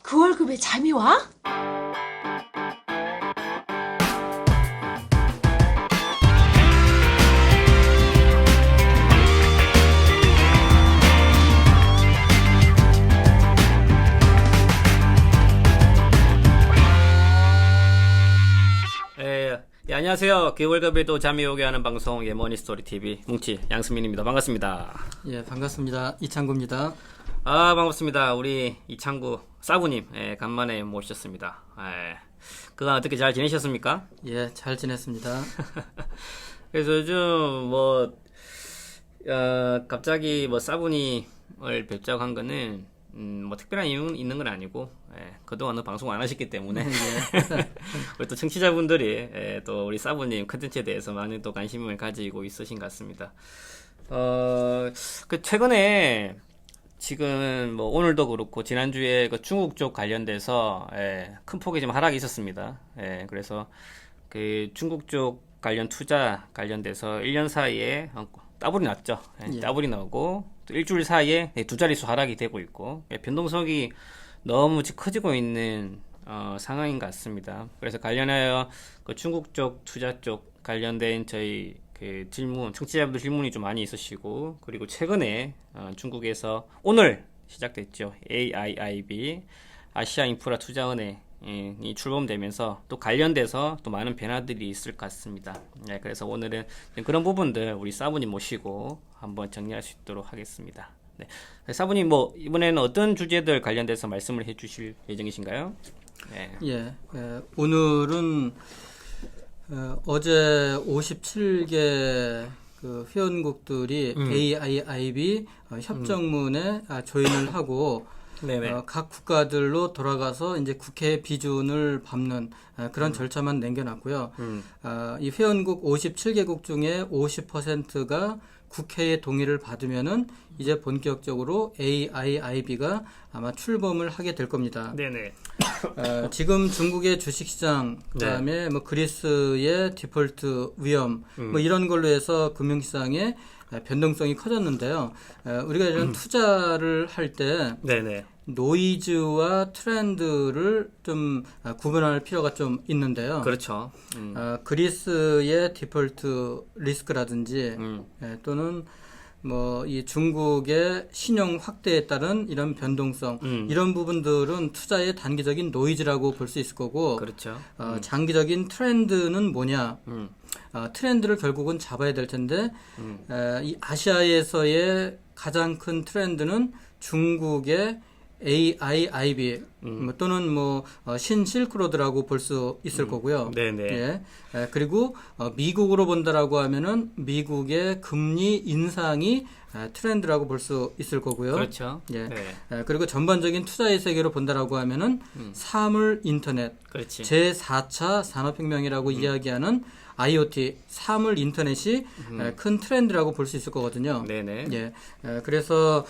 그 월급에 잠이 와? 안녕하세요. 그 월급에도 잠이 오게 하는 방송 머니스토리 TV 뭉치 양수민입니다. 반갑습니다. 예, 반갑습니다. 이창구입니다. 반갑습니다. 우리 이창구 사부님 간만에 모셨습니다. 그간 어떻게 잘 지내셨습니까? 예, 잘 지냈습니다. 그래서 요즘 갑자기 사부님을 뵙자고 한 거는 특별한 이유는 있는 건 아니고 그동안은 방송 안 하셨기 때문에 우리 또 청취자분들이 또 우리 사부님 컨텐츠에 대해서 많은 또 관심을 가지고 있으신 것 같습니다. 최근에 지금 오늘도 그렇고 지난주에 그 중국 쪽 관련돼서 큰 폭의 좀 하락이 있었습니다. 그래서 그 중국 쪽 관련 투자 관련돼서 1년 사이에 따블이 났죠. 따블이 나오고 또 일주일 사이에 두 자릿수 하락이 되고 있고 변동성이 너무 커지고 있는 상황인 것 같습니다. 그래서 관련하여 그 중국 쪽 투자 쪽 관련된 저희 그 질문, 청취자분들 질문이 좀 많이 있으시고, 그리고 최근에 중국에서 오늘 시작됐죠. AIIB 아시아 인프라 투자은행이 출범되면서 또 관련돼서 또 많은 변화들이 있을 것 같습니다. 그래서 오늘은 그런 부분들 우리 사부님 모시고 한번 정리할 수 있도록 하겠습니다. 네. 사부님 이번에는 어떤 주제들 관련돼서 말씀을 해주실 예정이신가요? 오늘은 어제 57개 그 회원국들이 AIIB 협정문에 조인을 하고 각 국가들로 돌아가서 이제 국회 비준을 밟는 그런 절차만 남겨놨고요. 이 회원국 57개국 중에 50%가 국회의 동의를 받으면은 이제 본격적으로 AIIB가 아마 출범을 하게 될 겁니다. 네네. 지금 중국의 주식시장, 그다음에 그리스의 디폴트 위험, 이런 걸로 해서 금융시장의 변동성이 커졌는데요. 우리가 이런 투자를 할 때 노이즈와 트렌드를 좀 구분할 필요가 좀 있는데요. 그렇죠. 그리스의 디폴트 리스크라든지 또는 이 중국의 신용 확대에 따른 이런 변동성, 이런 부분들은 투자의 단기적인 노이즈라고 볼 수 있을 거고, 그렇죠. 장기적인 트렌드는 뭐냐? 트렌드를 결국은 잡아야 될 텐데, 이 아시아에서의 가장 큰 트렌드는 중국의 AIIB 또는 신실크로드라고 볼 수 있을 거고요. 네네. 그리고 미국으로 본다라고 하면은 미국의 금리 인상이 트렌드라고 볼 수 있을 거고요. 그렇죠. 그리고 전반적인 투자의 세계로 본다라고 하면은 사물 인터넷, 그렇지. 제4차 산업혁명이라고 이야기하는 IoT, 사물 인터넷이 큰 트렌드라고 볼 수 있을 거거든요. 네네. 그래서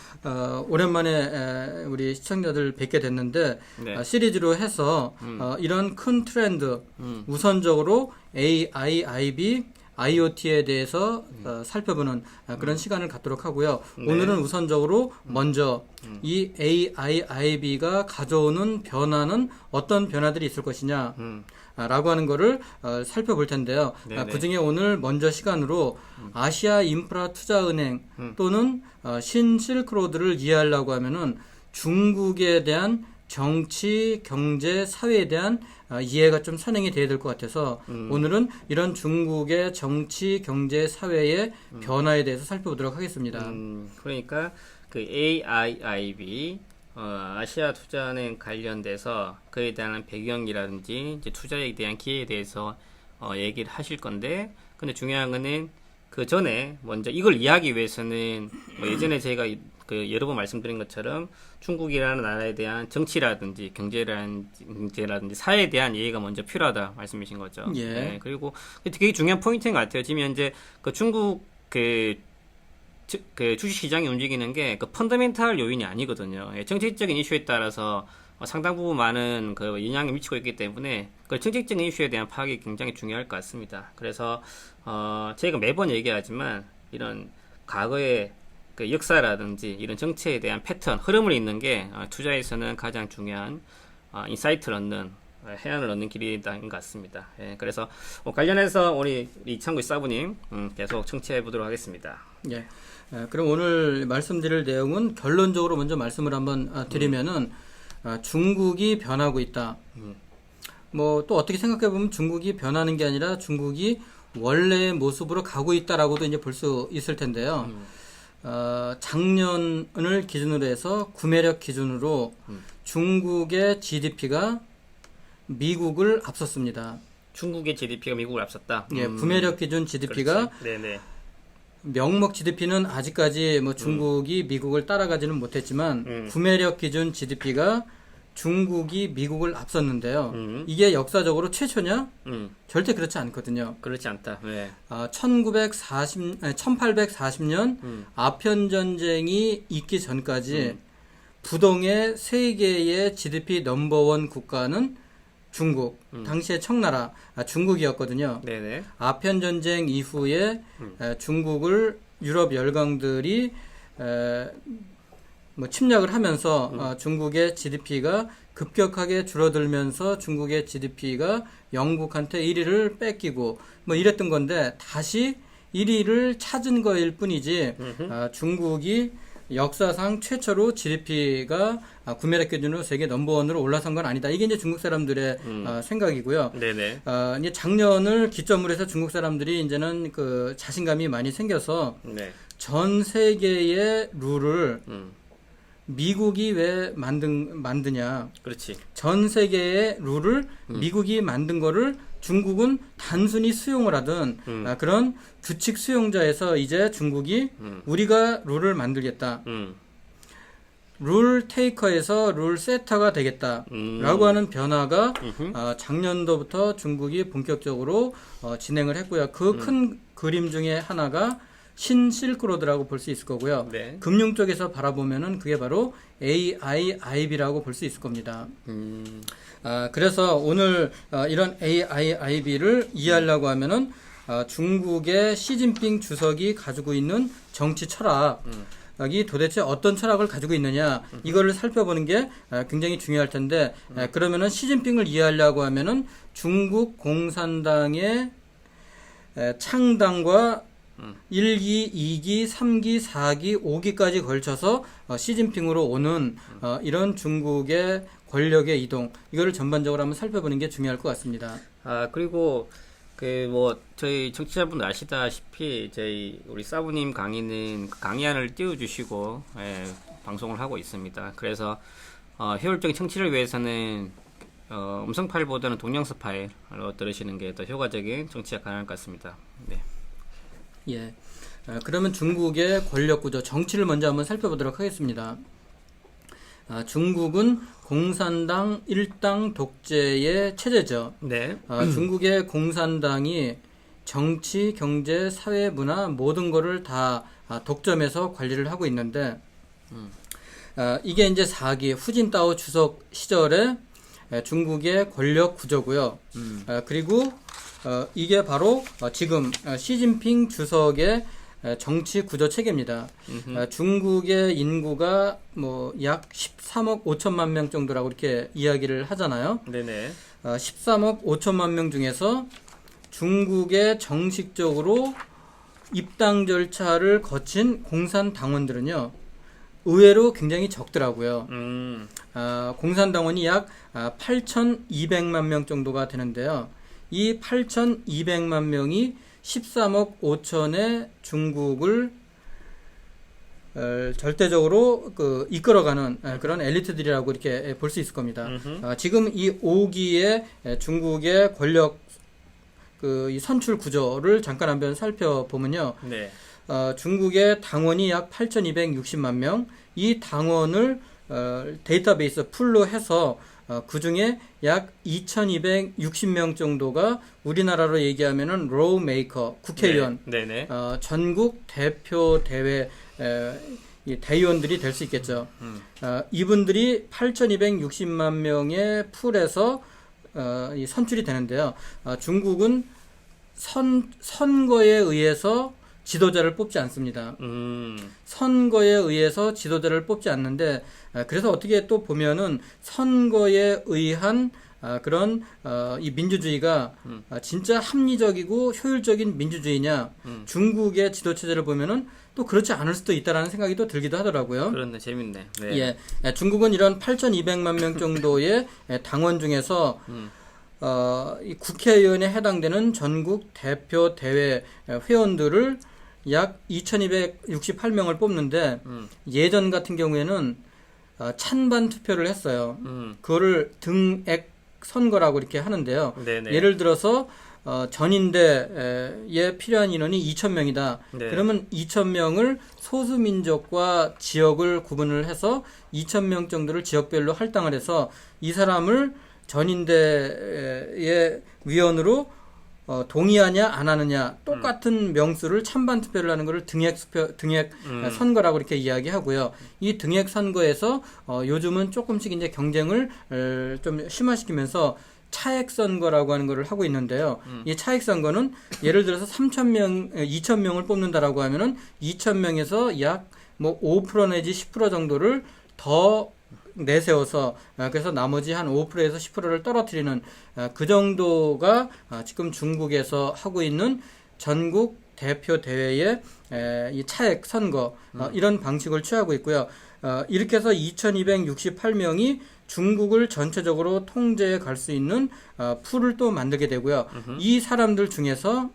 오랜만에 우리 시청자들 뵙게 됐는데 시리즈로 해서 이런 큰 트렌드, 우선적으로 AIIB, IoT에 대해서 살펴보는 그런 시간을 갖도록 하고요. 오늘은 우선적으로 먼저 이 AIIB가 가져오는 변화는 어떤 변화들이 있을 것이냐 라고 하는 거를 살펴볼 텐데요. 그중에 오늘 먼저 시간으로 아시아 인프라 투자은행 또는 신실크로드를 이해하려고 하면은 중국에 대한 정치, 경제, 사회에 대한 이해가 좀 선행이 돼야 될 것 같아서 오늘은 이런 중국의 정치, 경제, 사회의 변화에 대해서 살펴보도록 하겠습니다. 그러니까 그 AIIB 아시아 투자은행 관련돼서 그에 대한 배경이라든지 이제 투자에 대한 기회에 대해서 얘기를 하실 건데, 근데 중요한 거는 그 전에 먼저 이걸 이해하기 위해서는 예전에 제가 그 여러 번 말씀드린 것처럼 중국이라는 나라에 대한 정치라든지 경제라든지 사회에 대한 이해가 먼저 필요하다 말씀이신 거죠. 그리고 되게 중요한 포인트인 것 같아요. 지금 현재 그 중국 그 주식시장이 움직이는 게 그 펀더멘탈 요인이 아니거든요. 정책적인 이슈에 따라서 상당 부분 많은 그 영향을 미치고 있기 때문에 그 정책적인 이슈에 대한 파악이 굉장히 중요할 것 같습니다. 그래서 제가 매번 얘기하지만 이런 과거에 그 역사라든지 이런 정책에 대한 패턴, 흐름을 읽는 게 투자에서는 가장 중요한 인사이트를 얻는 해안을 얻는 길인 것 같습니다. 예, 그래서 관련해서 우리 이창구 사부님 계속 청취해 보도록 하겠습니다. 예. 그럼 오늘 말씀드릴 내용은 결론적으로 먼저 말씀을 한번 드리면은 중국이 변하고 있다. 뭐 또 어떻게 생각해 보면 중국이 변하는 게 아니라 중국이 원래의 모습으로 가고 있다라고도 이제 볼 수 있을 텐데요. 작년을 기준으로 해서 구매력 기준으로 중국의 GDP가 미국을 앞섰습니다. 중국의 GDP가 미국을 앞섰다. 예, 구매력 기준 GDP가 네네. 명목 GDP는 아직까지 뭐 중국이 미국을 따라가지는 못했지만 구매력 기준 GDP가 중국이 미국을 앞섰는데요. 이게 역사적으로 최초냐? 절대 그렇지 않거든요. 그렇지 않다. 네. 1840년 아편전쟁이 있기 전까지 부동의 세계의 GDP 넘버원 국가는 중국, 당시의 청나라, 중국이었거든요. 네네. 아편전쟁 이후에 중국을 유럽 열강들이 뭐 침략을 하면서 중국의 GDP가 급격하게 줄어들면서 중국의 GDP가 영국한테 1위를 뺏기고 뭐 이랬던 건데 다시 1위를 찾은 거일 뿐이지 중국이 역사상 최초로 GDP가 구매력 기준으로 세계 넘버원으로 올라선 건 아니다. 이게 이제 중국 사람들의 생각이고요. 네네. 이제 작년을 기점으로 해서 중국 사람들이 이제는 그 자신감이 많이 생겨서 네. 전 세계의 룰을 미국이 왜 만드냐? 그렇지. 전 세계의 룰을 미국이 만든 거를 중국은 단순히 수용을 하든 그런 규칙 수용자에서 이제 중국이 우리가 룰을 만들겠다. 룰 테이커에서 룰 세터가 되겠다라고 하는 변화가 작년도부터 중국이 본격적으로 진행을 했고요. 그 큰 그림 중에 하나가 신실크로드라고 볼 수 있을 거고요. 네. 금융 쪽에서 바라보면은 그게 바로 AIIB라고 볼 수 있을 겁니다. 그래서 오늘 이런 AIIB를 이해하려고 하면은 중국의 시진핑 주석이 가지고 있는 정치 철학이 도대체 어떤 철학을 가지고 있느냐 이거를 살펴보는 게 굉장히 중요할 텐데 그러면은 시진핑을 이해하려고 하면은 중국 공산당의 창당과 1기, 2기, 3기, 4기, 5기까지 걸쳐서 시진핑으로 오는 이런 중국의 권력의 이동 이거를 전반적으로 한번 살펴보는 게 중요할 것 같습니다. 그리고 저희 청취자분들 아시다시피 우리 사부님 강의는 그 강의안을 띄워주시고 방송을 하고 있습니다. 그래서 효율적인 청취를 위해서는 음성 파일보다는 동영상 파일로 들으시는 게 더 효과적인 청취가 가능할 것 같습니다. 네. 예. 그러면 중국의 권력 구조, 정치를 먼저 한번 살펴보도록 하겠습니다. 중국은 공산당 일당 독재의 체제죠. 네. 중국의 공산당이 정치, 경제, 사회, 문화 모든 거를 다 독점해서 관리를 하고 있는데 이게 이제 4기 후진타오 주석 시절에 중국의 권력 구조고요. 그리고 이게 바로 지금 시진핑 주석의 정치 구조 체계입니다. 중국의 인구가 뭐 약 13억 5천만 명 정도라고 이렇게 이야기를 하잖아요. 네네. 13억 5천만 명 중에서 중국의 정식적으로 입당 절차를 거친 공산당원들은요. 의외로 굉장히 적더라고요. 공산당원이 약 8,200만 명 정도가 되는데요. 이 8,200만 명이 13억 5천의 중국을 절대적으로 이끌어가는 그런 엘리트들이라고 이렇게 볼 수 있을 겁니다. 지금 이 5기의 중국의 권력 이 선출 구조를 잠깐 한번 살펴보면요. 네. 중국의 당원이 약 8,260만 명, 이 당원을 데이터베이스 풀로 해서 그 중에 약 2,260명 정도가 우리나라로 얘기하면은 로우 메이커, 국회의원, 네. 전국 대표 대회 이 대의원들이 될 수 있겠죠. 이분들이 8,260만 명의 풀에서 선출이 되는데요. 중국은 선거에 의해서 지도자를 뽑지 않습니다. 선거에 의해서 지도자를 뽑지 않는데, 그래서 어떻게 또 보면은 선거에 의한 그런 이 민주주의가 진짜 합리적이고 효율적인 민주주의냐, 중국의 지도 체제를 보면은 또 그렇지 않을 수도 있다라는 생각이 또 들기도 하더라고요. 그런데 재밌네. 네. 예, 중국은 이런 8,200만 명 정도의 당원 중에서 이 국회의원에 해당되는 전국 대표 대회 회원들을 약 2,268명을 뽑는데 예전 같은 경우에는 찬반 투표를 했어요. 그거를 등액 선거라고 이렇게 하는데요. 네네. 예를 들어서 전인대에 필요한 인원이 2,000명이다. 네. 그러면 2,000명을 소수민족과 지역을 구분을 해서 2,000명 정도를 지역별로 할당을 해서 이 사람을 전인대의 위원으로 동의하냐 안 하느냐 똑같은 명수를 찬반 투표를 하는 것을 등액 선거라고 이렇게 이야기하고요. 이 등액 선거에서 요즘은 조금씩 이제 경쟁을 좀 심화시키면서 차액 선거라고 하는 것을 하고 있는데요. 이 차액 선거는 예를 들어서 2,000명을 뽑는다라고 하면은 2,000명에서 약 뭐 5% 내지 10% 정도를 더 내세워서 그래서 나머지 한 5%에서 10%를 떨어뜨리는 그 정도가 지금 중국에서 하고 있는 전국 대표 대회의 이 차액 선거 이런 방식을 취하고 있고요. 이렇게 해서 2,268명이 중국을 전체적으로 통제해 갈 수 있는 풀을 또 만들게 되고요. 이 사람들 중에서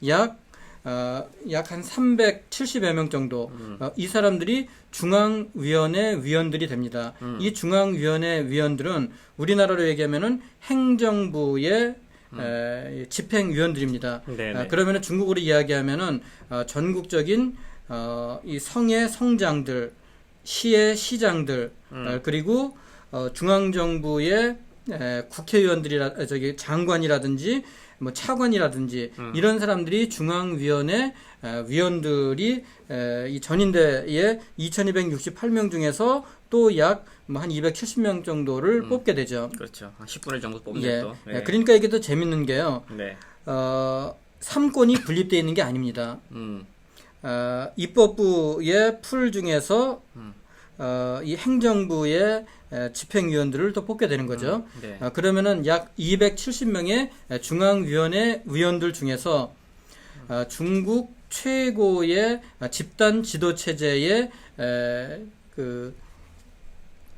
약 한 370여 명 정도 이 사람들이 중앙위원회 위원들이 됩니다. 이 중앙위원회 위원들은 우리나라로 얘기하면은 행정부의 집행위원들입니다. 그러면은 중국으로 이야기하면은 전국적인 이 성의 성장들, 시의 시장들, 그리고 중앙정부의 국회의원들이라 장관이라든지 뭐 차관이라든지 이런 사람들이 중앙위원회 위원들이 이 전인대의 2,268명 중에서 또 약 뭐 한 270명 정도를 뽑게 되죠. 그렇죠. 한 10분의 1 정도 뽑는 또. 네. 그러니까 이게 더 재밌는 게요. 네. 3권이 분립되어 있는 게 아닙니다. 입법부의 풀 중에서 이 행정부의 집행위원들을 또 뽑게 되는 거죠. 네. 그러면은 약 270명의 중앙위원회 위원들 중에서 중국 최고의 집단 지도 체제의 그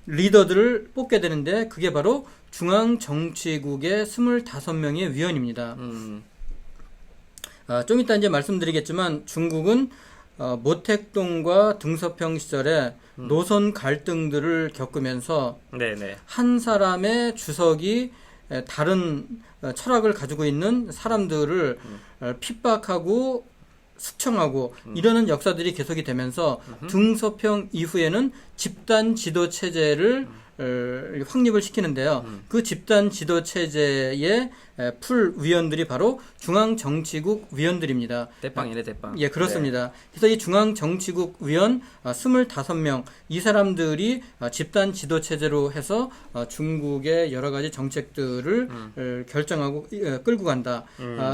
리더들을 뽑게 되는데 그게 바로 중앙정치국의 25명의 위원입니다. 좀 이따 이제 말씀드리겠지만 중국은 모택동과 등서평 시절에 노선 갈등들을 겪으면서 네네. 한 사람의 주석이 다른 철학을 가지고 있는 사람들을 핍박하고 숙청하고 이러는 역사들이 계속이 되면서 등서평 이후에는 집단 지도 체제를 확립을 시키는데요. 그 집단 지도 체제의 풀 위원들이 바로 중앙정치국 위원들입니다. 대빵이네, 대빵. 예, 그렇습니다. 그래서 이 중앙정치국 위원 25명, 이 사람들이 집단 지도 체제로 해서 중국의 여러 가지 정책들을 결정하고 끌고 간다.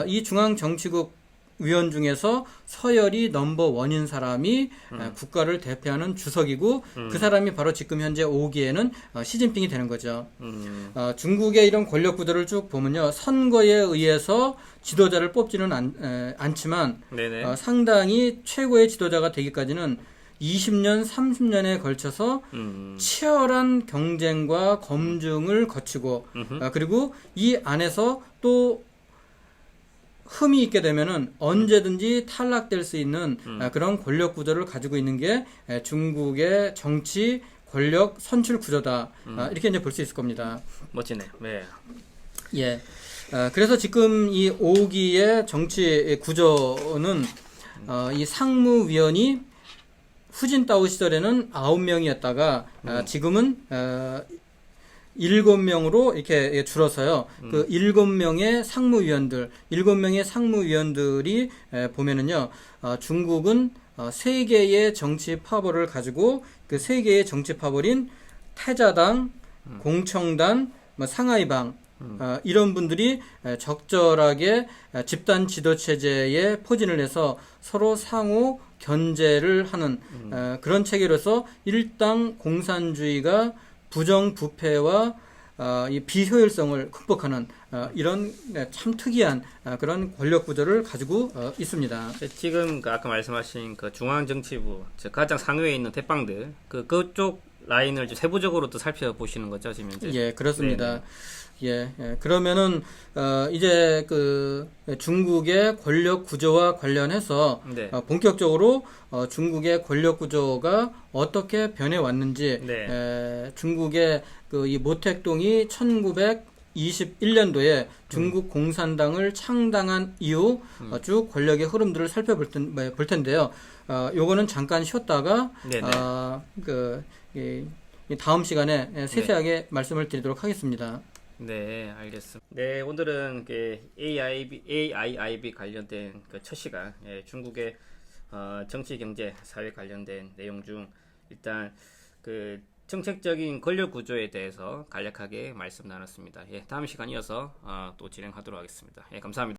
이 중앙정치국 위원 중에서 서열이 넘버1인 사람이 국가를 대표하는 주석이고 그 사람이 바로 지금 현재 5기에는 시진핑이 되는 거죠. 중국의 이런 권력 구도를 쭉 보면요. 선거에 의해서 지도자를 뽑지는 않지만 상당히 최고의 지도자가 되기까지는 20년, 30년에 걸쳐서 치열한 경쟁과 검증을 거치고 그리고 이 안에서 또 흠이 있게 되면은 언제든지 탈락될 수 있는 그런 권력 구조를 가지고 있는 게 중국의 정치 권력 선출 구조다. 이렇게 이제 볼 수 있을 겁니다. 멋지네. 네. 예. 그래서 지금 이 5기의 정치 구조는 이 상무위원이 후진타오 시절에는 9명이었다가 지금은 7명으로 이렇게 줄어서요. 그 7명의 상무위원들, 7명의 상무위원들이 보면은요, 중국은 3개의 정치 파벌을 가지고 그 3개의 정치 파벌인 태자당, 공청당, 뭐 상하이방 이런 분들이 적절하게 집단 지도 체제에 포진을 해서 서로 상호 견제를 하는 그런 체계로서 일당 공산주의가 부정부패와 이 비효율성을 극복하는 이런 참 특이한 그런 권력 구조를 가지고 있습니다. 지금 아까 말씀하신 그 중앙정치부, 즉 가장 상위에 있는 대빵들, 그쪽 라인을 좀 세부적으로 또 살펴보시는 거죠, 지금 현재? 예, 그렇습니다. 그러면은 이제 그 중국의 권력 구조와 관련해서 네. 본격적으로 중국의 권력 구조가 어떻게 변해 왔는지 중국의 그 이 모택동이 1921년도에 중국 공산당을 창당한 이후 쭉 권력의 흐름들을 살펴볼 텐데요. 요거는 잠깐 쉬었다가 이 다음 시간에 세세하게 말씀을 드리도록 하겠습니다. 네, 알겠습니다. 네, 오늘은 그 AIIB 관련된 그 첫 시간, 중국의 정치, 경제, 사회 관련된 내용 중 일단 그 정책적인 권력 구조에 대해서 간략하게 말씀 나눴습니다. 다음 시간 이어서 또 진행하도록 하겠습니다. 감사합니다.